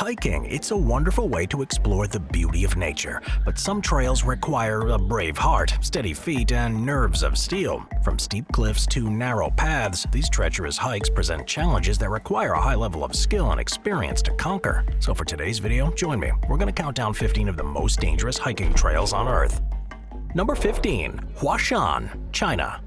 Hiking, it's a wonderful way to explore the beauty of nature, but some trails require a brave heart, steady feet, and nerves of steel. From steep cliffs to narrow paths, these treacherous hikes present challenges that require a high level of skill and experience to conquer. So for today's video, join me. We're going to count down 15 of the most dangerous hiking trails on Earth. Number 15. Huashan, China.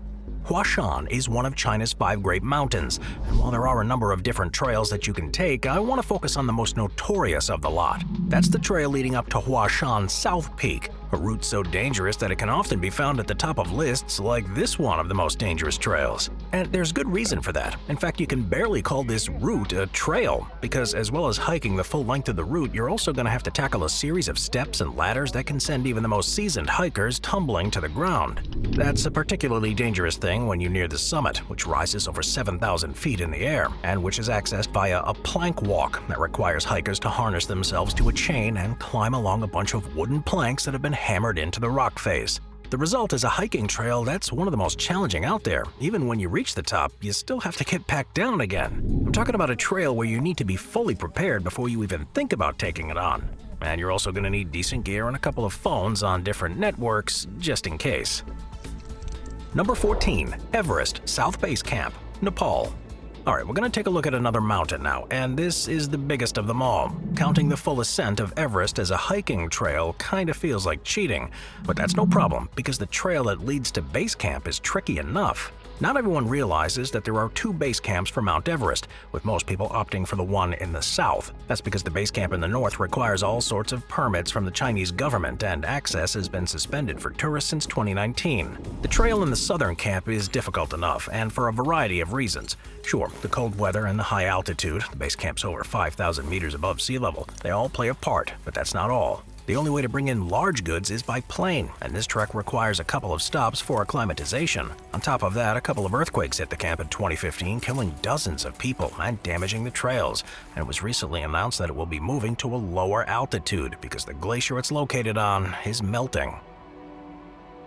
Huashan is one of China's 5 great mountains, and while there are a number of different trails that you can take, I want to focus on the most notorious of the lot. That's the trail leading up to Huashan South Peak, a route so dangerous that it can often be found at the top of lists like this one of the most dangerous trails. And there's good reason for that. In fact, you can barely call this route a trail, because as well as hiking the full length of the route, you're also going to have to tackle a series of steps and ladders that can send even the most seasoned hikers tumbling to the ground. That's a particularly dangerous thing when you near the summit, which rises over 7,000 feet in the air, and which is accessed via a plank walk that requires hikers to harness themselves to a chain and climb along a bunch of wooden planks that have been hammered into the rock face. The result is a hiking trail that's one of the most challenging out there. Even when you reach the top, you still have to get back down again. I'm talking about a trail where you need to be fully prepared before you even think about taking it on. And you're also going to need decent gear and a couple of phones on different networks, just in case. Number 14. Everest, South Base Camp, Nepal. Alright, we're going to take a look at another mountain now, and this is the biggest of them all. Counting the full ascent of Everest as a hiking trail kinda feels like cheating, but that's no problem because the trail that leads to base camp is tricky enough. Not everyone realizes that there are 2 base camps for Mount Everest, with most people opting for the one in the south. That's because the base camp in the north requires all sorts of permits from the Chinese government, and access has been suspended for tourists since 2019. The trail in the southern camp is difficult enough, and for a variety of reasons. Sure, the cold weather and the high altitude, the base camp's over 5,000 meters above sea level, they all play a part, but that's not all. The only way to bring in large goods is by plane, and this trek requires a couple of stops for acclimatization. On top of that, a couple of earthquakes hit the camp in 2015, killing dozens of people and damaging the trails, and it was recently announced that it will be moving to a lower altitude because the glacier it's located on is melting.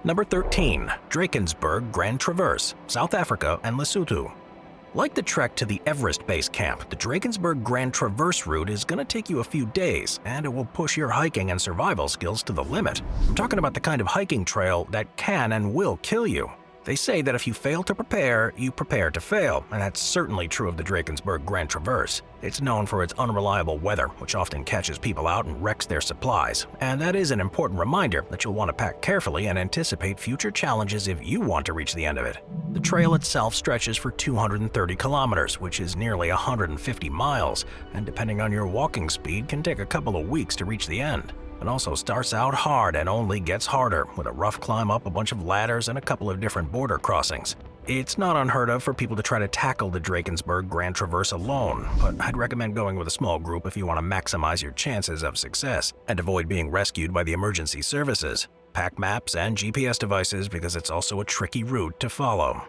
Number 13. Drakensberg Grand Traverse, South Africa and Lesotho. Like the trek to the Everest Base Camp, the Drakensberg Grand Traverse route is going to take you a few days, and it will push your hiking and survival skills to the limit. I'm talking about the kind of hiking trail that can and will kill you. They say that if you fail to prepare, you prepare to fail, and that's certainly true of the Drakensberg Grand Traverse. It's known for its unreliable weather, which often catches people out and wrecks their supplies, and that is an important reminder that you'll want to pack carefully and anticipate future challenges if you want to reach the end of it. The trail itself stretches for 230 kilometers, which is nearly 150 miles, and depending on your walking speed, can take a couple of weeks to reach the end. It also starts out hard and only gets harder, with a rough climb up a bunch of ladders and a couple of different border crossings. It's not unheard of for people to try to tackle the Drakensberg Grand Traverse alone, but I'd recommend going with a small group if you want to maximize your chances of success and avoid being rescued by the emergency services. Pack maps and GPS devices because it's also a tricky route to follow.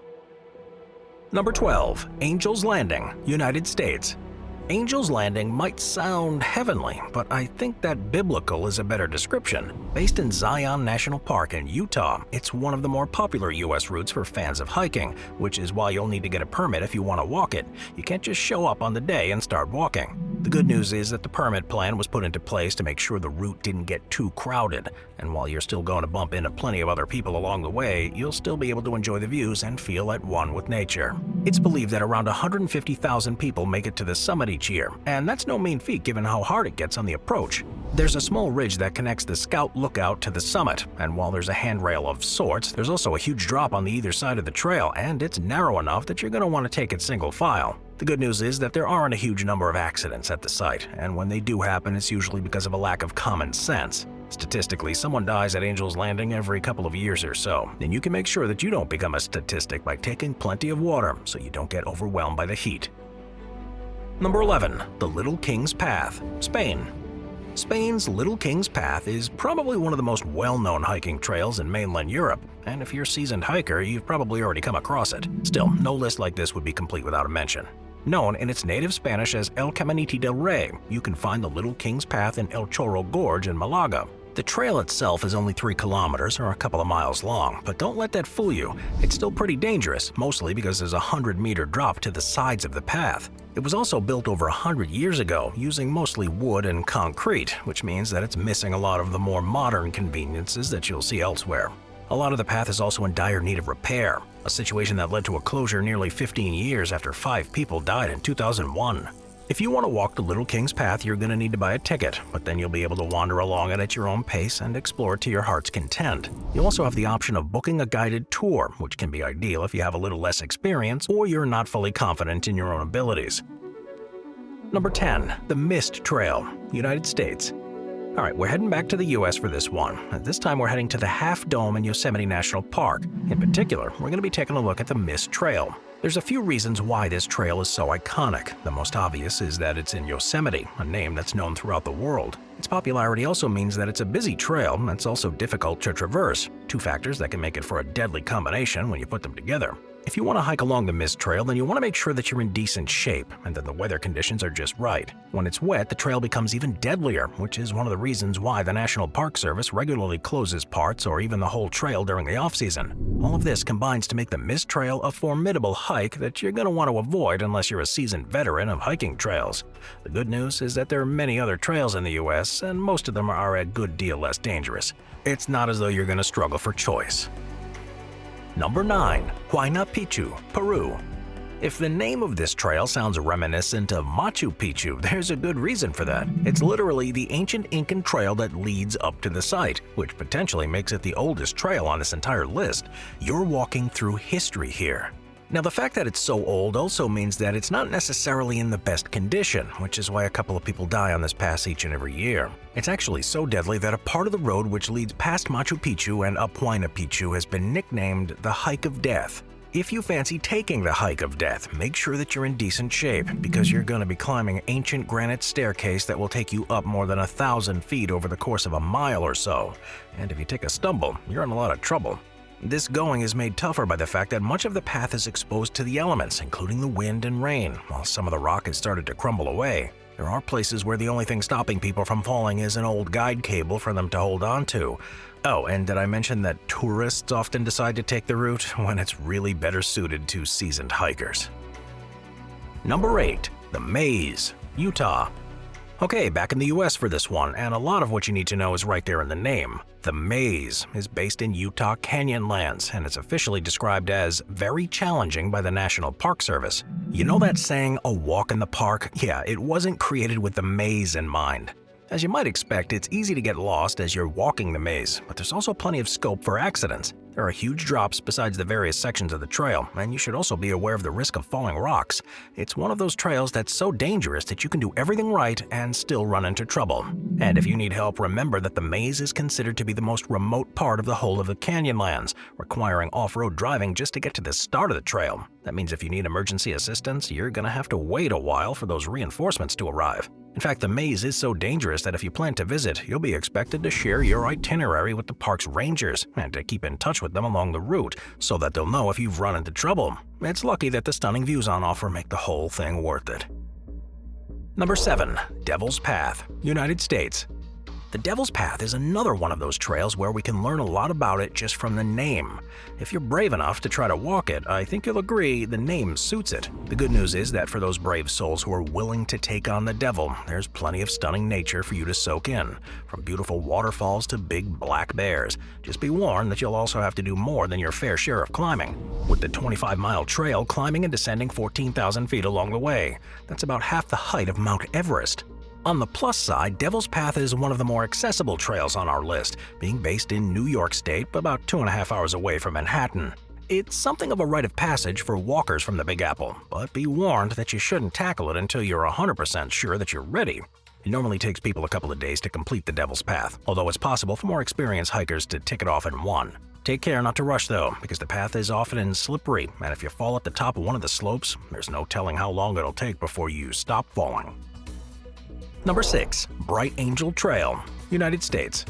Number 12. Angel's Landing, United States. Angel's Landing might sound heavenly, but I think that biblical is a better description. Based in Zion National Park in Utah, it's one of the more popular U.S. routes for fans of hiking, which is why you'll need to get a permit if you want to walk it. You can't just show up on the day and start walking. The good news is that the permit plan was put into place to make sure the route didn't get too crowded, and while you're still going to bump into plenty of other people along the way, you'll still be able to enjoy the views and feel at one with nature. It's believed that around 150,000 people make it to the summit each year, and that's no mean feat given how hard it gets on the approach. There's a small ridge that connects the Scout Lookout to the summit, and while there's a handrail of sorts, there's also a huge drop on the either side of the trail, and it's narrow enough that you're going to want to take it single file. The good news is that there aren't a huge number of accidents at the site, and when they do happen, it's usually because of a lack of common sense. Statistically, someone dies at Angel's Landing every couple of years or so, and you can make sure that you don't become a statistic by taking plenty of water so you don't get overwhelmed by the heat. Number 11. The Little King's Path, Spain. Spain's Little King's Path is probably one of the most well-known hiking trails in mainland Europe, and if you're a seasoned hiker, you've probably already come across it. Still, no list like this would be complete without a mention. Known in its native Spanish as El Caminito del Rey, you can find the Little King's Path in El Chorro Gorge in Malaga. The trail itself is only 3 kilometers or a couple of miles long, but don't let that fool you. It's still pretty dangerous, mostly because there's a 100-meter drop to the sides of the path. It was also built over 100 years ago using mostly wood and concrete, which means that it's missing a lot of the more modern conveniences that you'll see elsewhere. A lot of the path is also in dire need of repair, a situation that led to a closure nearly 15 years after 5 people died in 2001. If you want to walk the Little King's Path, you're going to need to buy a ticket, but then you'll be able to wander along it at your own pace and explore it to your heart's content. You'll also have the option of booking a guided tour, which can be ideal if you have a little less experience or you're not fully confident in your own abilities. Number 10. The Mist Trail, United States. Alright, we're heading back to the US for this one. This time we're heading to the Half Dome in Yosemite National Park. In particular, we're going to be taking a look at the Mist Trail. There's a few reasons why this trail is so iconic. The most obvious is that it's in Yosemite, a name that's known throughout the world. Its popularity also means that it's a busy trail that's also difficult to traverse, 2 factors that can make it for a deadly combination when you put them together. If you want to hike along the Mist Trail, then you want to make sure that you're in decent shape and that the weather conditions are just right. When it's wet, the trail becomes even deadlier, which is one of the reasons why the National Park Service regularly closes parts or even the whole trail during the off-season. All of this combines to make the Mist Trail a formidable hike that you're going to want to avoid unless you're a seasoned veteran of hiking trails. The good news is that there are many other trails in the US, and most of them are a good deal less dangerous. It's not as though you're going to struggle for choice. Number 9. Huayna Picchu, Peru. If the name of this trail sounds reminiscent of Machu Picchu, there's a good reason for that. It's literally the ancient Incan trail that leads up to the site, which potentially makes it the oldest trail on this entire list. You're walking through history here. Now, the fact that it's so old also means that it's not necessarily in the best condition, which is why a couple of people die on this pass each and every year. It's actually so deadly that a part of the road which leads past Machu Picchu and up Huayna Picchu has been nicknamed the Hike of Death. If you fancy taking the Hike of Death, make sure that you're in decent shape, because you're going to be climbing an ancient granite staircase that will take you up more than 1,000 feet over the course of a mile or so. And if you take a stumble, you're in a lot of trouble. This going is made tougher by the fact that much of the path is exposed to the elements, including the wind and rain, while some of the rock has started to crumble away. There are places where the only thing stopping people from falling is an old guide cable for them to hold on to. Oh, and did I mention that tourists often decide to take the route when it's really better suited to seasoned hikers? Number 8. The Maze, Utah. Okay, back in the US for this one, and a lot of what you need to know is right there in the name. The Maze is based in Utah Canyonlands, and it's officially described as very challenging by the National Park Service. You know that saying, a walk in the park? Yeah, it wasn't created with the maze in mind. As you might expect, it's easy to get lost as you're walking the maze, but there's also plenty of scope for accidents. There are huge drops besides the various sections of the trail, and you should also be aware of the risk of falling rocks. It's one of those trails that's so dangerous that you can do everything right and still run into trouble. And if you need help, remember that the maze is considered to be the most remote part of the whole of the Canyonlands, requiring off-road driving just to get to the start of the trail. That means if you need emergency assistance, you're gonna have to wait a while for those reinforcements to arrive. In fact, the maze is so dangerous that if you plan to visit, you'll be expected to share your itinerary with the park's rangers and to keep in touch with them along the route so that they'll know if you've run into trouble. It's lucky that the stunning views on offer make the whole thing worth it. Number 7. Devil's Path, United States. The Devil's Path is another one of those trails where we can learn a lot about it just from the name. If you're brave enough to try to walk it, I think you'll agree the name suits it. The good news is that for those brave souls who are willing to take on the devil, there's plenty of stunning nature for you to soak in, from beautiful waterfalls to big black bears. Just be warned that you'll also have to do more than your fair share of climbing. With the 25-mile trail climbing and descending 14,000 feet along the way, that's about half the height of Mount Everest. On the plus side, Devil's Path is one of the more accessible trails on our list, being based in New York State, about 2.5 hours away from Manhattan. It's something of a rite of passage for walkers from the Big Apple, but be warned that you shouldn't tackle it until you're 100% sure that you're ready. It normally takes people a couple of days to complete the Devil's Path, although it's possible for more experienced hikers to tick it off in one. Take care not to rush though, because the path is often slippery, and if you fall at the top of one of the slopes, there's no telling how long it'll take before you stop falling. Number 6. Bright Angel Trail, United States.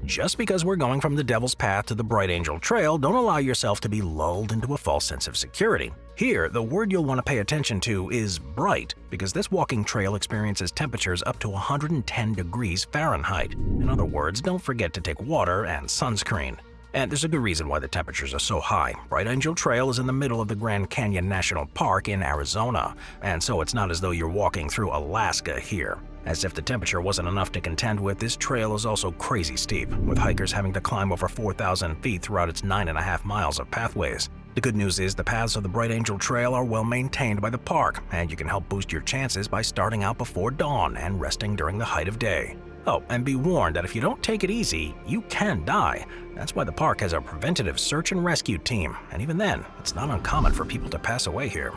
Just because we're going from the Devil's Path to the Bright Angel Trail, don't allow yourself to be lulled into a false sense of security. Here, the word you'll want to pay attention to is bright, because this walking trail experiences temperatures up to 110 degrees Fahrenheit. In other words, don't forget to take water and sunscreen. And there's a good reason why the temperatures are so high. Bright Angel Trail is in the middle of the Grand Canyon National Park in Arizona, and so it's not as though you're walking through Alaska here. As if the temperature wasn't enough to contend with, this trail is also crazy steep, with hikers having to climb over 4,000 feet throughout its 9.5 miles of pathways. The good news is the paths of the Bright Angel Trail are well maintained by the park, and you can help boost your chances by starting out before dawn and resting during the height of day. Oh, and be warned that if you don't take it easy, you can die. That's why the park has a preventative search and rescue team, and even then, it's not uncommon for people to pass away here.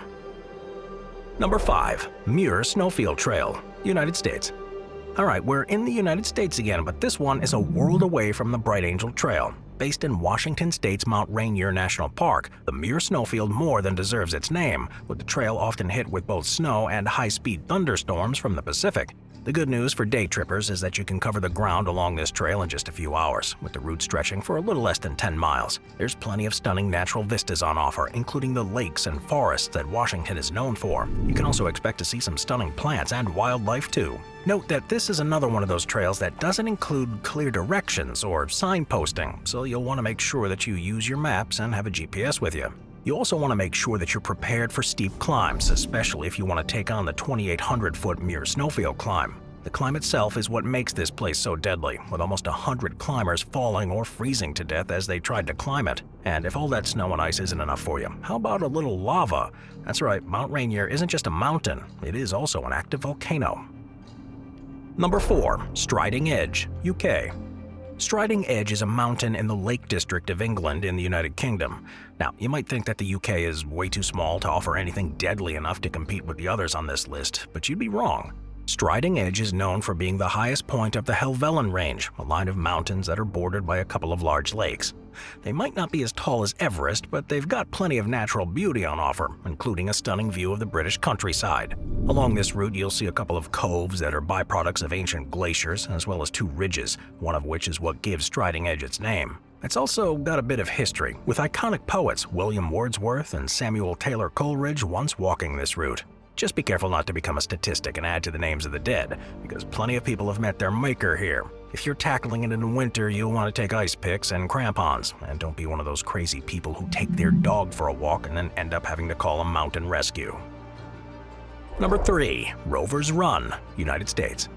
Number 5. Muir Snowfield Trail, United States. Alright, we're in the United States again, but this one is a world away from the Bright Angel Trail. Based in Washington State's Mount Rainier National Park, the Muir Snowfield more than deserves its name, with the trail often hit with both snow and high-speed thunderstorms from the Pacific. The good news for day trippers is that you can cover the ground along this trail in just a few hours, with the route stretching for a little less than 10 miles. There's plenty of stunning natural vistas on offer, including the lakes and forests that Washington is known for. You can also expect to see some stunning plants and wildlife too. Note that this is another one of those trails that doesn't include clear directions or signposting, so you'll want to make sure that you use your maps and have a GPS with you. You also want to make sure that you're prepared for steep climbs, especially if you want to take on the 2,800-foot Muir Snowfield climb. The climb itself is what makes this place so deadly, with almost 100 climbers falling or freezing to death as they tried to climb it. And if all that snow and ice isn't enough for you, how about a little lava? That's right, Mount Rainier isn't just a mountain, it is also an active volcano. Number 4. Striding Edge, UK. Striding Edge is a mountain in the Lake District of England in the United Kingdom. Now, you might think that the UK is way too small to offer anything deadly enough to compete with the others on this list, but you'd be wrong. Striding Edge is known for being the highest point of the Helvellyn Range, a line of mountains that are bordered by a couple of large lakes. They might not be as tall as Everest, but they've got plenty of natural beauty on offer, including a stunning view of the British countryside. Along this route, you'll see a couple of coves that are byproducts of ancient glaciers, as well as 2 ridges, one of which is what gives Striding Edge its name. It's also got a bit of history, with iconic poets William Wordsworth and Samuel Taylor Coleridge once walking this route. Just be careful not to become a statistic and add to the names of the dead, because plenty of people have met their maker here. If you're tackling it in the winter, you'll want to take ice picks and crampons, and don't be one of those crazy people who take their dog for a walk and then end up having to call a mountain rescue. Number 3. Rover's Run, United States.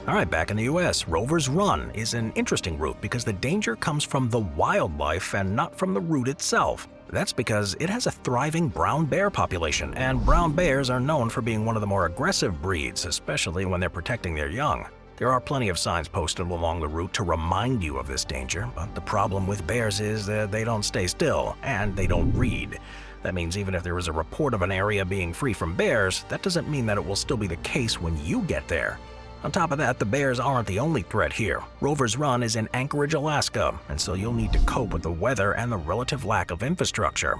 Alright, back in the US, Rover's Run is an interesting route because the danger comes from the wildlife and not from the route itself. That's because it has a thriving brown bear population, and brown bears are known for being one of the more aggressive breeds, especially when they're protecting their young. There are plenty of signs posted along the route to remind you of this danger, but the problem with bears is that they don't stay still, and they don't read. That means even if there is a report of an area being free from bears, that doesn't mean that it will still be the case when you get there. On top of that, the bears aren't the only threat here. Rover's Run is in Anchorage, Alaska, and so you'll need to cope with the weather and the relative lack of infrastructure.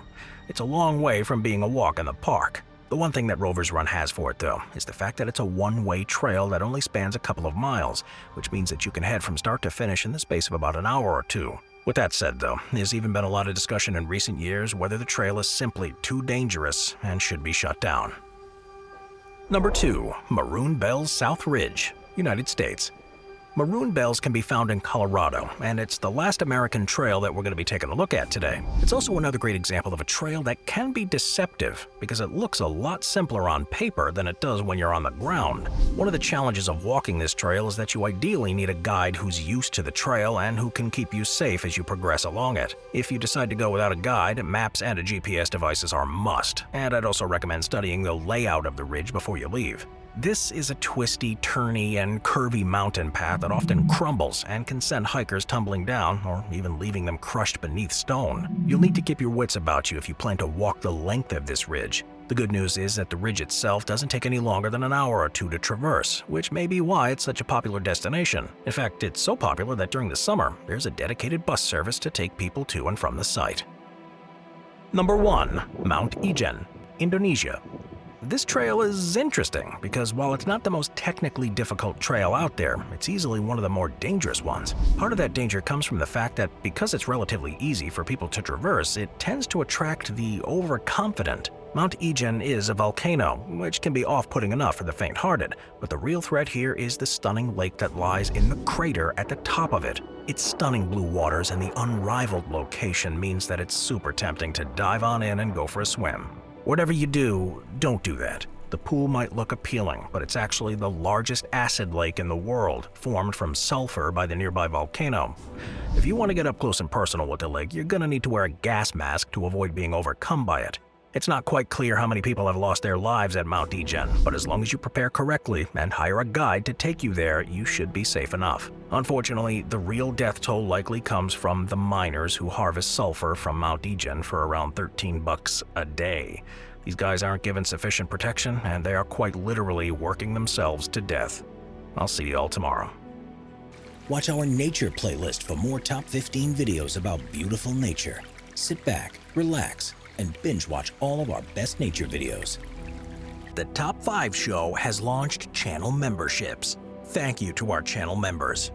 It's a long way from being a walk in the park. The one thing that Rover's Run has for it, though, is the fact that it's a one-way trail that only spans a couple of miles, which means that you can head from start to finish in the space of about an hour or two. With that said, though, there's even been a lot of discussion in recent years whether the trail is simply too dangerous and should be shut down. Number 2. Maroon Bells South Ridge, United States. Maroon Bells can be found in Colorado, and it's the last American trail that we're going to be taking a look at today. It's also another great example of a trail that can be deceptive because it looks a lot simpler on paper than it does when you're on the ground. One of the challenges of walking this trail is that you ideally need a guide who's used to the trail and who can keep you safe as you progress along it. If you decide to go without a guide, maps and a GPS devices are a must, and I'd also recommend studying the layout of the ridge before you leave. This is a twisty, turny, and curvy mountain path that often crumbles and can send hikers tumbling down or even leaving them crushed beneath stone. You'll need to keep your wits about you if you plan to walk the length of this ridge. The good news is that the ridge itself doesn't take any longer than an hour or two to traverse, which may be why it's such a popular destination. In fact, it's so popular that during the summer, there's a dedicated bus service to take people to and from the site. Number 1. Mount Ijen, Indonesia. This trail is interesting because while it's not the most technically difficult trail out there, it's easily one of the more dangerous ones. Part of that danger comes from the fact that because it's relatively easy for people to traverse, it tends to attract the overconfident. Mount Ijen is a volcano, which can be off-putting enough for the faint-hearted, but the real threat here is the stunning lake that lies in the crater at the top of it. Its stunning blue waters and the unrivaled location means that it's super tempting to dive on in and go for a swim. Whatever you do, don't do that. The pool might look appealing, but it's actually the largest acid lake in the world, formed from sulfur by the nearby volcano. If you want to get up close and personal with the lake, you're gonna need to wear a gas mask to avoid being overcome by it. It's not quite clear how many people have lost their lives at Mount Degen, but as long as you prepare correctly and hire a guide to take you there, you should be safe enough. Unfortunately, the real death toll likely comes from the miners who harvest sulfur from Mount Degen for around $13 a day. These guys aren't given sufficient protection, and they are quite literally working themselves to death. I'll see you all tomorrow. Watch our nature playlist for more top 15 videos about beautiful nature. Sit back, relax, and binge watch all of our best nature videos. The Top 5 show has launched channel memberships. Thank you to our channel members.